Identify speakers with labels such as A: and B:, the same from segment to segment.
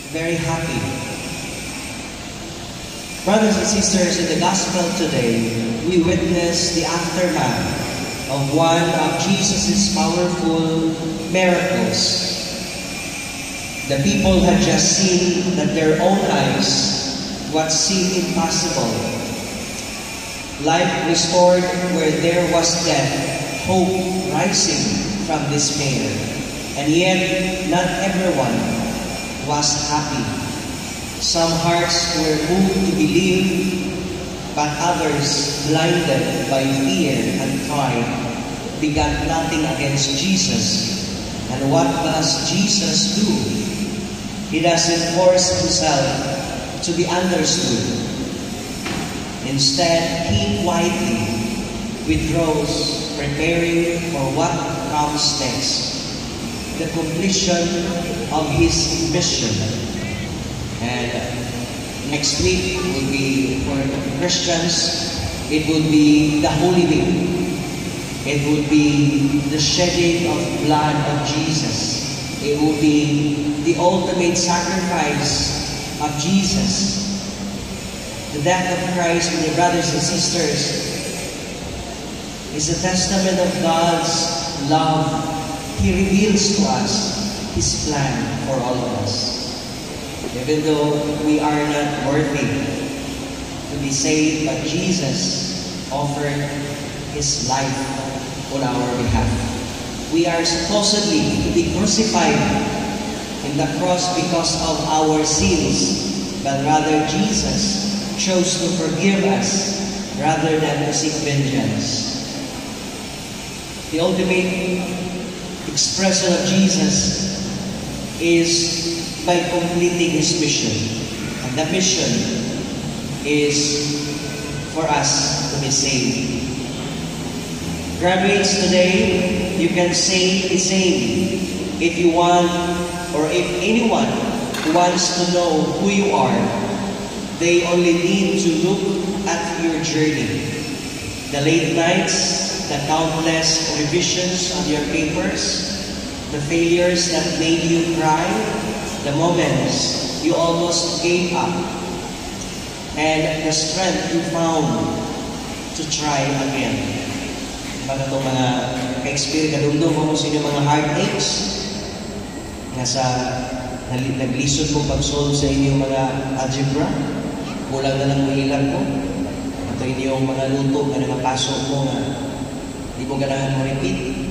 A: very happy. Brothers and sisters, in the gospel today, we witness the aftermath of one of Jesus' powerful miracles. The people had just seen that their own eyes what seemed impossible. Life restored where there was death, hope rising from despair. And yet, not everyone was happy. Some hearts were moved to believe, but others, blinded by fear and pride, began plotting against Jesus. And what does Jesus do? He doesn't force himself to be understood. Instead, he quietly withdraws, preparing for what comes next, the completion of his mission. And next week will be, for Christians, it would be the Holy Week. It would be the shedding of blood of Jesus. It would be the ultimate sacrifice of Jesus. The death of Christ, my brothers and sisters, is a testament of God's love. He reveals to us His plan for all of us. Even though we are not worthy to be saved, but Jesus offered His life on our behalf. We are supposedly to be crucified in the cross because of our sins, but rather Jesus chose to forgive us rather than to seek vengeance. The ultimate expression of Jesus is by completing His mission. And the mission is for us to be saved. Graduates, today, you can say the same. If you want, or if anyone wants to know who you are, they only need to look at your journey. The late nights, the countless revisions of your papers, the failures that made you cry, the moments you almost gave up, and the strength you found to try again. Para itong mga ka-experience, kadumdum mo sa inyong mga heartaches, naglisod mo pag-solve sa inyong mga algebra, kulang na lang mahilang mo, ito inyong mga luto na napasok mo na hindi mo ganahan mo repeat,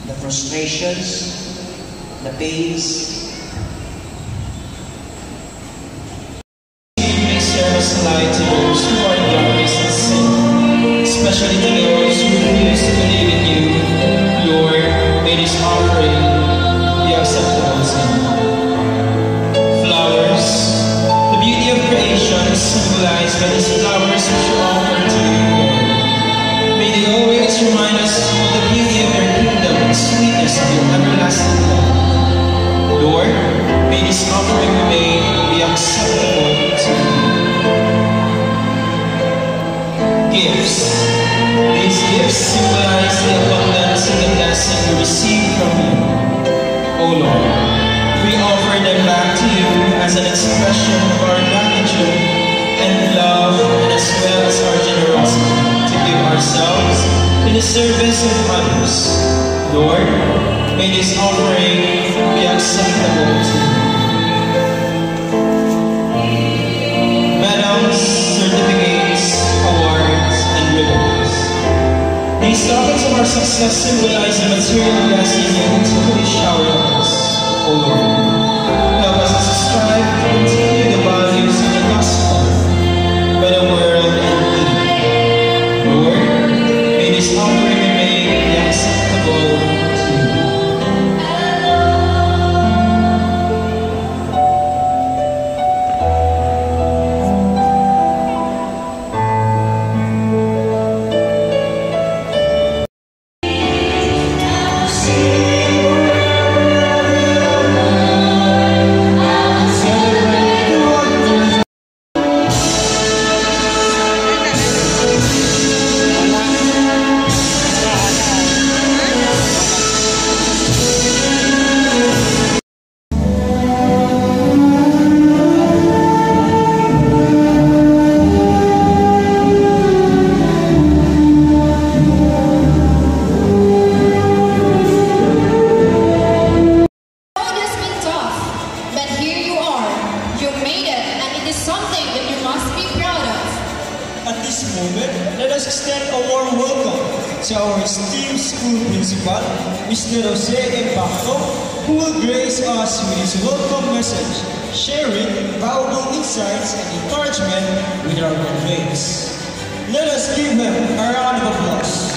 A: the frustrations, the pains.
B: Light to those who are in darkness and sin, especially to those who refuse to believe in you. Lord, may this offering be acceptable to you. Flowers, the beauty of creation is symbolized by these flowers which you offer to you, Lord. May they always remind us of the beauty of your kingdom and sweetness of your everlasting love. Lord, may this offering we made be acceptable to you. Gifts. These gifts symbolize the abundance and the blessing we receive from you. O Lord, we offer them back to you as an expression of our gratitude and love, and as well as our generosity to give ourselves in the service of others. Lord, may this offering be acceptable to you. Medals, certificates, awards, and ribbons. These tokens of our success symbolize the material blessing you continually shower on us, O Lord. Help us to strive to continue the values of the gospel by the world and need. Lord, may this offering we make be acceptable to you.
C: See
B: moment, let us extend a warm welcome to our esteemed school principal, Mr. Jose Impacto, who will grace us with his welcome message, sharing valuable insights and encouragement with our graduates. Let us give him a round of applause.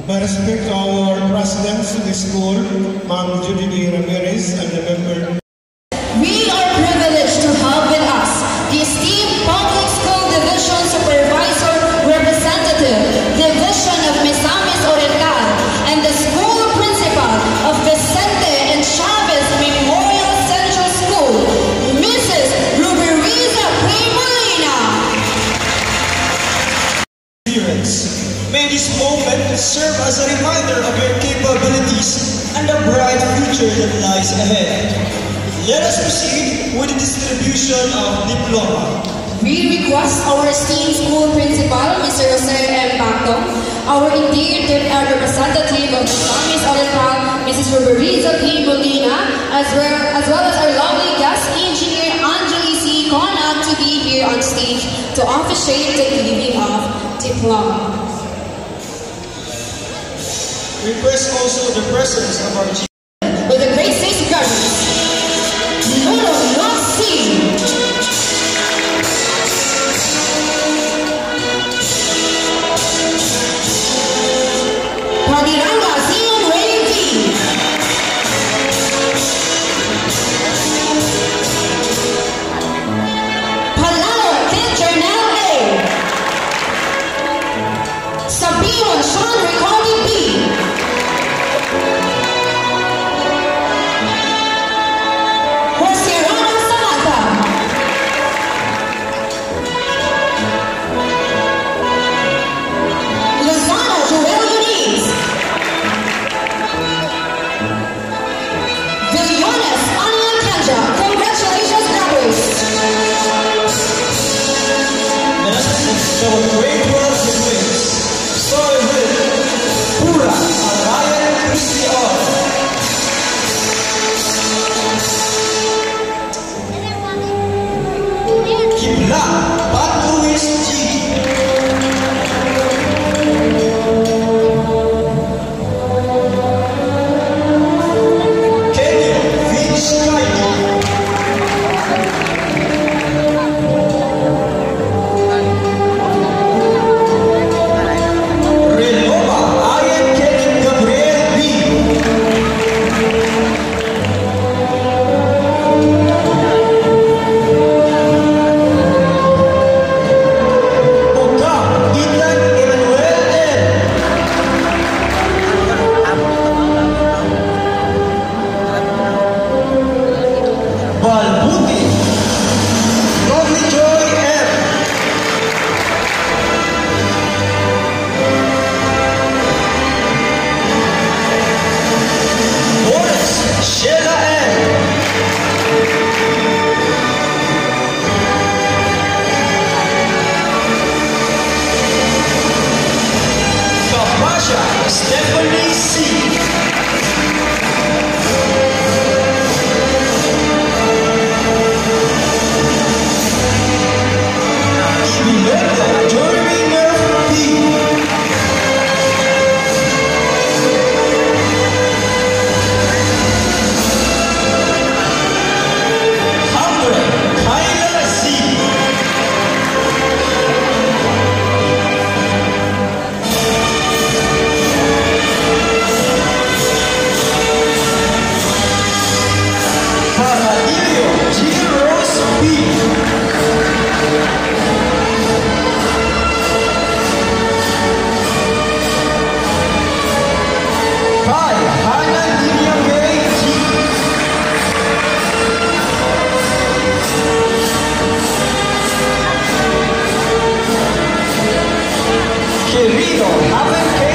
C: My respect to our presidents of the school, Ma'am Judy D. Ramirez, and the member.
D: We are privileged to have with us the esteemed Public School Division Supervisor Representative, Division of Misamis Oriental, and the School Principal of Vicente and Chavez Memorial Central School, Mrs. Ruberiza P. Molina.
B: May this moment serve as a reminder of your capabilities and the bright future that lies ahead. Let us proceed with the distribution of diploma.
D: We request our esteemed school principal, Mr. Jose M. Bacto, our endeared representative of the Misamis Oriental, Mrs. Ruberiza P. Molina, as well as our lovely guest engineer, Anjali C. Conag, to be here on stage to officiate the giving of diploma.
B: Request also the presence of our chief.
D: With the great six graduates, Lolo Noxi, Padiranga Zion Ray V, Palao Pitchernel A, Sabion Sean Ricardi B,
B: Stephanie C.
E: Querido, have